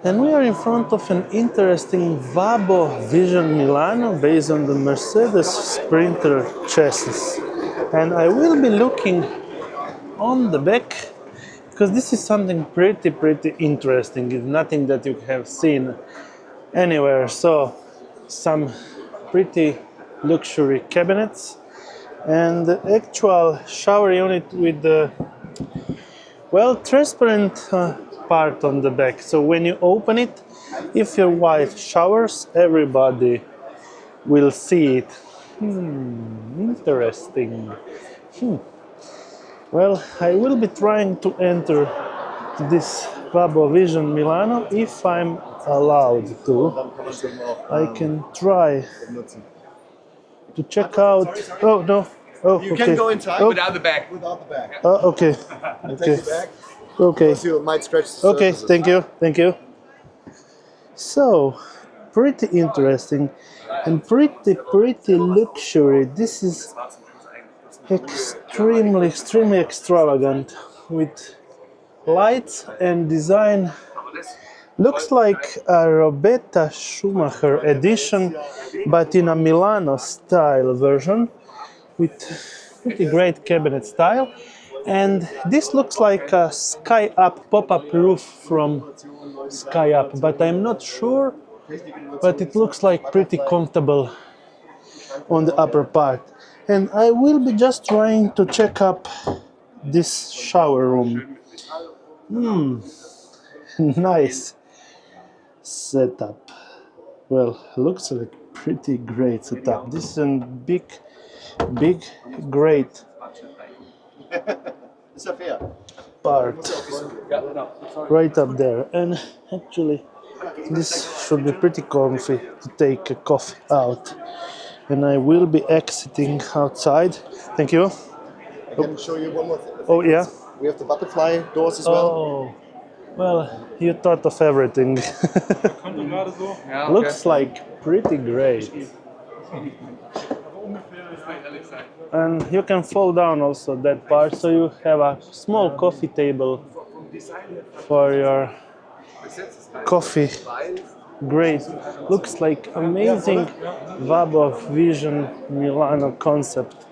And we are in front of an interesting Vabo Vision Milano based on the Mercedes Sprinter chassis. And I will be looking on the back because this is something pretty interesting. It's nothing that you have seen anywhere. So some pretty luxury cabinets and the actual shower unit with the transparent part on the back. So when you open it, if your wife showers, everybody will see it. Interesting. Well, I will be trying to enter this Vabo Vision Milano if I'm allowed to. I can try to check out. Oh no! Oh, You okay. can go inside Without the bag. without the bag. Oh, okay. Take Okay. the bag. Okay. Because you might scratch the Okay. surfaces. Thank you. Thank you. So, pretty interesting and pretty luxury. This is extremely extravagant with lights and design. Looks like a Roberta Schumacher edition, but in a Milano style version with pretty great cabinet style. And this looks like a Sky Up pop-up roof from Sky Up, but I'm not sure, but it looks like pretty comfortable on the upper part. And I will be just trying to check up this shower room. Nice setup. Well, looks like pretty great setup. This is a big great part right up there, and actually this should be pretty comfy to take a coffee out. And I will be exiting outside. Thank you. I can show you one more thing. Oh yeah. We have the butterfly doors as well. Oh, well, you thought of everything. Yeah, Looks like pretty great. And you can fold down also that part, so you have a small coffee table for your coffee. Great. Looks like amazing Vabo Vision Milano concept.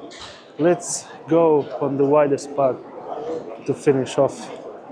Let's go on the widest part to finish off.